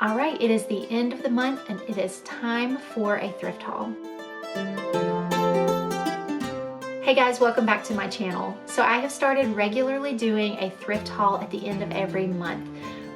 All right, it is the end of the month and it is time for a thrift haul. Hey guys, welcome back to my channel. So I have started regularly doing a thrift haul at the end of every month.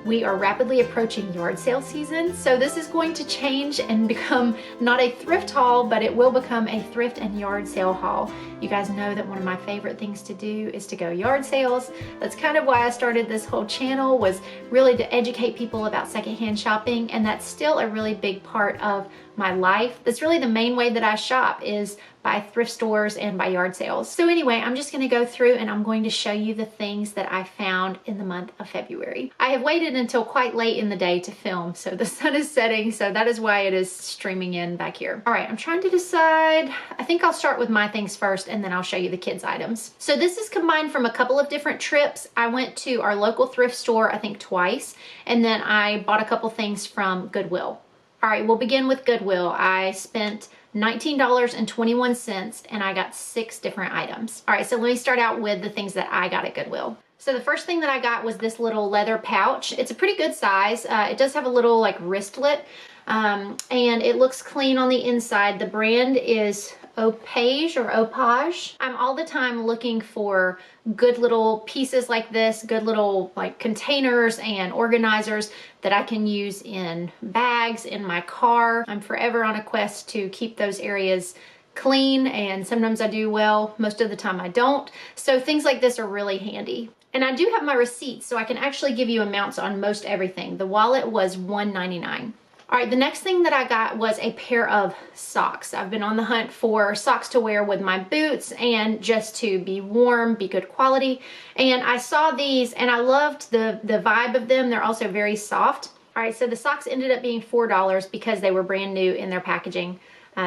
We are rapidly approaching yard sale season, so this is going to change and become not a thrift haul, but it will become a thrift and yard sale haul. You guys know that one of my favorite things to do is to go yard sales. That's kind of why I started this whole channel, was really to educate people about secondhand shopping, and that's still a really big part of my life. That's really the main way that I shop, is by thrift stores and by yard sales. So anyway, I'm just gonna go through and I'm going to show you the things that I found in the month of February. I have waited until quite late in the day to film, so the sun is setting, so that is why it is streaming in back here. All right, I'm trying to decide. I think I'll start with my things first and then I'll show you the kids' items. So this is combined from a couple of different trips. I went to our local thrift store, I think twice, and then I bought a couple things from Goodwill. All right, we'll begin with Goodwill. I spent $19.21 and I got 6 different items. All right, so let me start out with the things that I got at Goodwill. So the first thing that I got was this little leather pouch. It's a pretty good size. It does have a little like wristlet, and it looks clean on the inside. The brand is Opage or Opage. I'm all the time looking for good little pieces like this, good little like containers and organizers that I can use in bags, in my car. I'm forever on a quest to keep those areas clean, and sometimes I do well, most of the time I don't. So things like this are really handy. And I do have my receipts, so I can actually give you amounts on most everything. The wallet was $1.99. All right, the next thing that I got was a pair of socks. I've been on the hunt for socks to wear with my boots and just to be warm, be good quality. And I saw these and I loved the vibe of them. They're also very soft. All right, so the socks ended up being $4 because they were brand new in their packaging.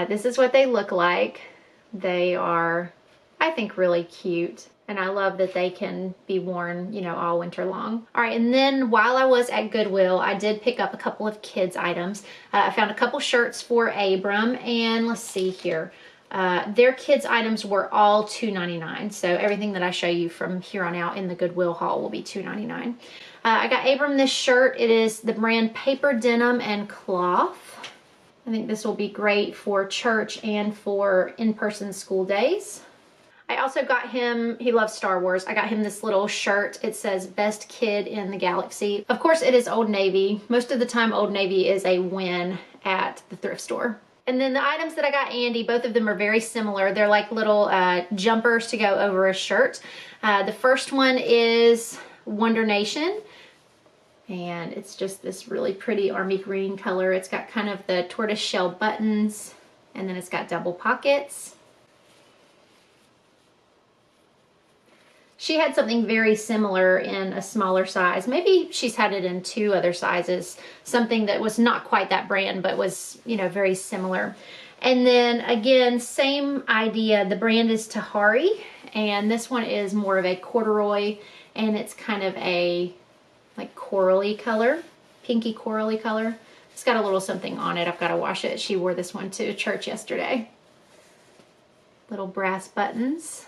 This is what they look like. They are, I think, really cute. And I love that they can be worn, you know, all winter long. All right, and then while I was at Goodwill, I did pick up a couple of kids' items. I found a couple shirts for Abram, and let's see here. Their kids' items were all $2.99. So everything that I show you from here on out in the Goodwill haul will be $2.99. I got Abram this shirt. It is the brand Paper Denim and Cloth. I think this will be great for church and for in-person school days. I also got him, he loves Star Wars, I got him this little shirt. It says best kid in the galaxy. Of course it is Old Navy. Most of the time Old Navy is a win at the thrift store. And then the items that I got Andy, both of them are very similar. They're like little jumpers to go over a shirt. The first one is Wonder Nation. And it's just this really pretty army green color. It's got kind of the tortoise shell buttons, and then it's got double pockets. She had something very similar in a smaller size. Maybe she's had it in 2 other sizes. Something that was not quite that brand, but was, you know, very similar. And then again, same idea. The brand is Tahari, and this one is more of a corduroy, and it's kind of a like corally color, pinky corally color. It's got a little something on it. I've got to wash it. She wore this one to church yesterday. Little brass buttons.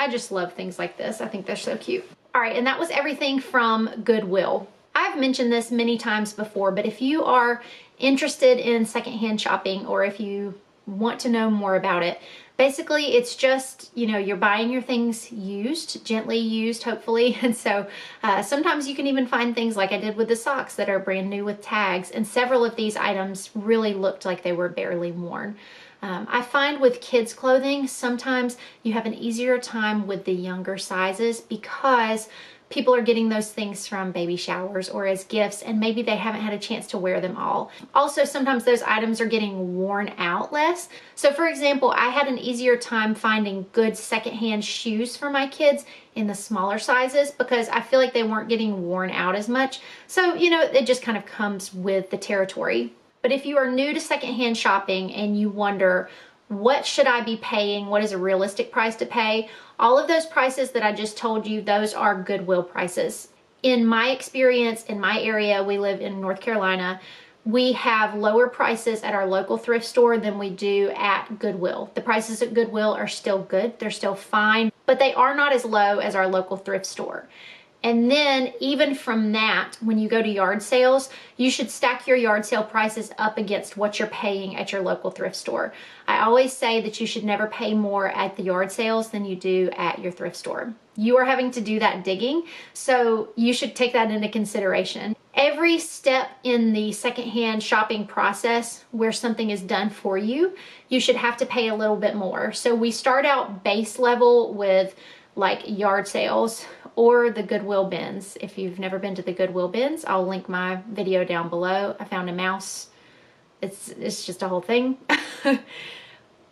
I just love things like this. I think they're so cute. All right, and that was everything from Goodwill. I've mentioned this many times before, but if you are interested in secondhand shopping, or if you want to know more about it, basically it's just, you know, you're buying your things used, gently used, hopefully. And so sometimes you can even find things like I did with the socks that are brand new with tags, and several of these items really looked like they were barely worn. I find with kids clothing, sometimes you have an easier time with the younger sizes because people are getting those things from baby showers or as gifts, and maybe they haven't had a chance to wear them all. Also, sometimes those items are getting worn out less. So for example, I had an easier time finding good secondhand shoes for my kids in the smaller sizes because I feel like they weren't getting worn out as much. So, you know, it just kind of comes with the territory. But if you are new to secondhand shopping and you wonder, what should I be paying? What is a realistic price to pay? All of those prices that I just told you, those are Goodwill prices. In my experience, in my area, we live in North Carolina, we have lower prices at our local thrift store than we do at Goodwill. The prices at Goodwill are still good. They're still fine, but they are not as low as our local thrift store. And then even from that, when you go to yard sales, you should stack your yard sale prices up against what you're paying at your local thrift store. I always say that you should never pay more at the yard sales than you do at your thrift store. You are having to do that digging, so you should take that into consideration. Every step in the secondhand shopping process where something is done for you, you should have to pay a little bit more. So we start out base level with like yard sales or the Goodwill bins. If you've never been to the Goodwill bins, I'll link my video down below. I found a mouse. It's just a whole thing.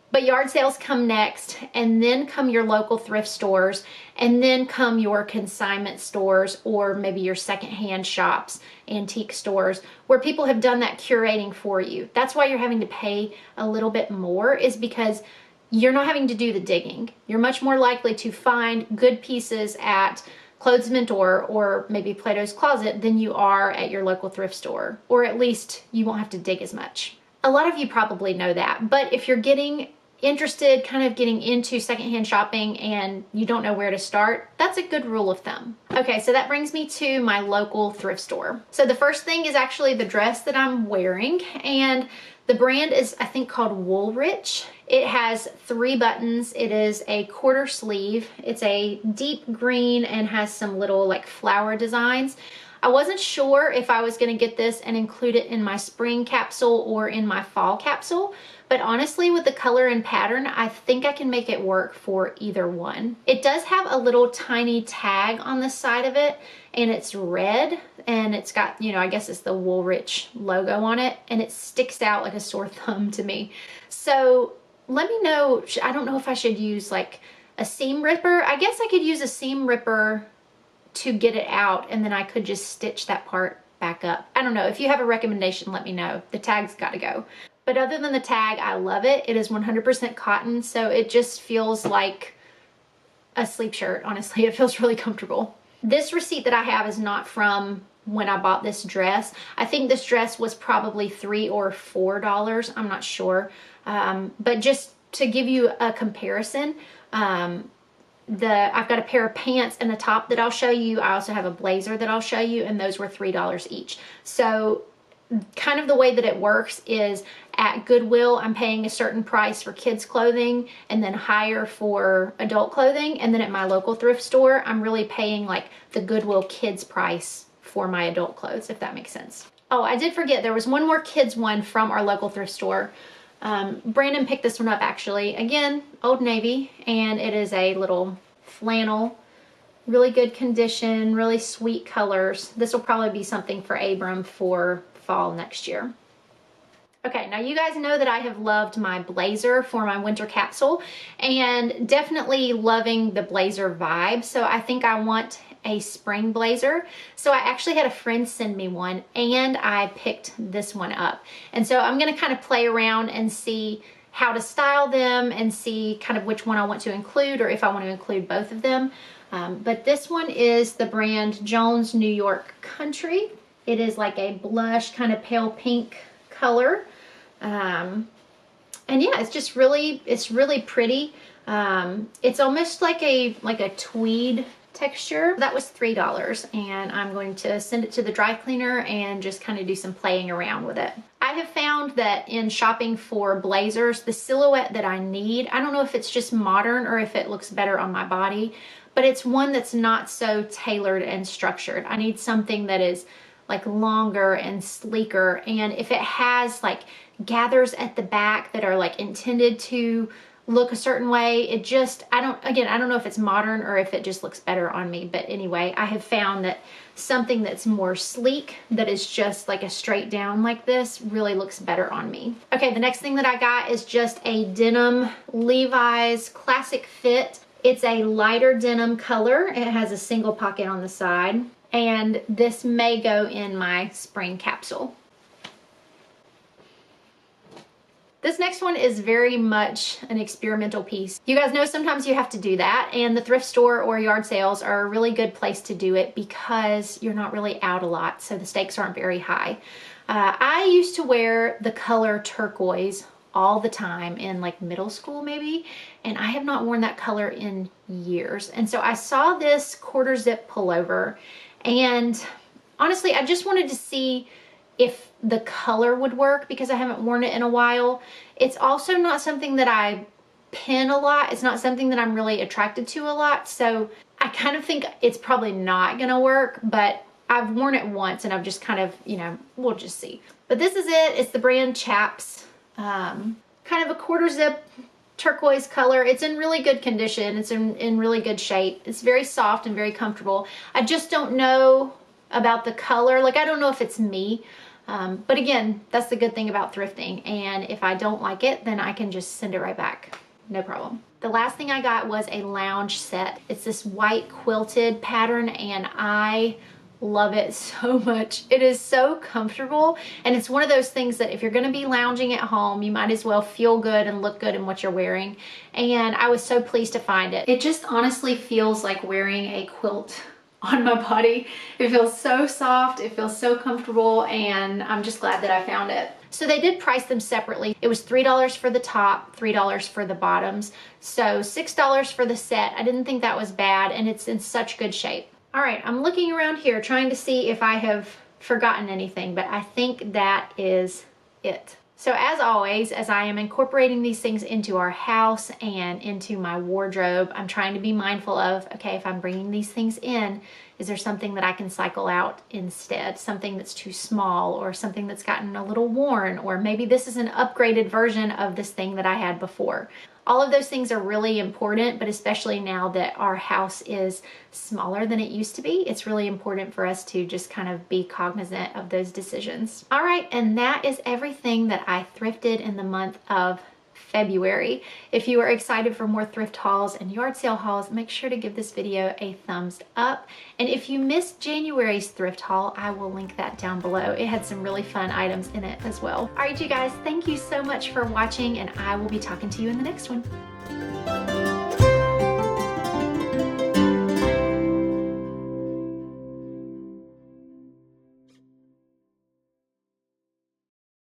But yard sales come next, and then come your local thrift stores, and then come your consignment stores, or maybe your secondhand shops, antique stores, where people have done that curating for you. That's why you're having to pay a little bit more, is because you're not having to do the digging. You're much more likely to find good pieces at Clothes Mentor or maybe Plato's Closet than you are at your local thrift store, or at least you won't have to dig as much. A lot of you probably know that, but if you're getting interested, kind of getting into secondhand shopping and you don't know where to start, that's a good rule of thumb. Okay, so that brings me to my local thrift store. So the first thing is actually the dress that I'm wearing, and the brand is, I think, called Woolrich. It has 3 buttons. It is a quarter sleeve. It's a deep green and has some little like flower designs. I wasn't sure if I was going to get this and include it in my spring capsule or in my fall capsule, but honestly, with the color and pattern, I think I can make it work for either one. It does have a little tiny tag on the side of it, and it's red, and it's got, you know, I guess it's the Woolrich logo on it, and it sticks out like a sore thumb to me. So let me know, I don't know if I should use like a seam ripper. I guess I could use a seam ripper to get it out, and then I could just stitch that part back up. I don't know. If you have a recommendation, let me know. The tag's got to go. But other than the tag, I love it. It is 100% cotton, so it just feels like a sleep shirt, honestly. It feels really comfortable. This receipt that I have is not from when I bought this dress. I think this dress was probably $3 or $4. I'm not sure. But just to give you a comparison, I've got a pair of pants and a top that I'll show you. I also have a blazer that I'll show you, and those were $3 each. So kind of the way that it works is at Goodwill, I'm paying a certain price for kids clothing and then higher for adult clothing. And then at my local thrift store, I'm really paying like the Goodwill kids price for my adult clothes, if that makes sense. Oh, I did forget, there was one more kids one from our local thrift store. Brandon picked this one up actually. Again, Old Navy, and it is a little flannel, really good condition, really sweet colors. This will probably be something for Abram for fall next year. Okay, now you guys know that I have loved my blazer for my winter capsule, and definitely loving the blazer vibe. So I think I want a spring blazer. So I actually had a friend send me one, and I picked this one up. And so I'm gonna kind of play around and see how to style them and see kind of which one I want to include, or if I want to include both of them. But this one is the brand Jones New York Country. It is like a blush kind of pale pink color. And yeah, it's just really, it's really pretty. It's almost like a tweed texture. That was $3, and I'm going to send it to the dry cleaner and just kind of do some playing around with it. I have found that in shopping for blazers, the silhouette that I need, I don't know if it's just modern or if it looks better on my body, but it's one that's not so tailored and structured. I need something that is like longer and sleeker, and if it has like gathers at the back that are like intended to look a certain way, it just, I don't know if it's modern or if it just looks better on me. But anyway, I have found that something that's more sleek, that is just like a straight down like this, really looks better on me. Okay, the next thing that I got is just a denim Levi's classic fit. It's a lighter denim color. It has a single pocket on the side, and this may go in my spring capsule. This next one is very much an experimental piece. You guys know sometimes you have to do that, and the thrift store or yard sales are a really good place to do it because you're not really out a lot, so the stakes aren't very high. I used to wear the color turquoise all the time in like middle school maybe, and I have not worn that color in years. And so I saw this quarter zip pullover, and honestly, I just wanted to see if the color would work because I haven't worn it in a while. It's also not something that I pin a lot. It's not something that I'm really attracted to a lot. So I kind of think it's probably not gonna work, but I've worn it once and I've just kind of, you know, we'll just see. But this is it. It's the brand Chaps. Kind of a quarter zip turquoise color. It's in really good condition. It's in really good shape. It's very soft and very comfortable. I just don't know about the color. Like, I don't know if it's me. But again, that's the good thing about thrifting. And if I don't like it, then I can just send it right back. No problem. The last thing I got was a lounge set. It's this white quilted pattern and I love it so much. It is so comfortable, and it's one of those things that if you're gonna be lounging at home, you might as well feel good and look good in what you're wearing. And I was so pleased to find it. It just honestly feels like wearing a quilt on my body. It feels so soft, it feels so comfortable, and I'm just glad that I found it. So they did price them separately. It was $3 for the top, $3 for the bottoms. So $6 for the set. I didn't think that was bad, and it's in such good shape. All right, I'm looking around here trying to see if I have forgotten anything, but I think that is it. So as always, as I am incorporating these things into our house and into my wardrobe, I'm trying to be mindful of, okay, if I'm bringing these things in, is there something that I can cycle out instead? Something that's too small, or something that's gotten a little worn, or maybe this is an upgraded version of this thing that I had before. All of those things are really important, but especially now that our house is smaller than it used to be, it's really important for us to just kind of be cognizant of those decisions. All right, and that is everything that I thrifted in the month of February. If you are excited for more thrift hauls and yard sale hauls, make sure to give this video a thumbs up. And if you missed January's thrift haul, I will link that down below. It had some really fun items in it as well. All right, you guys, thank you so much for watching, and I will be talking to you in the next one.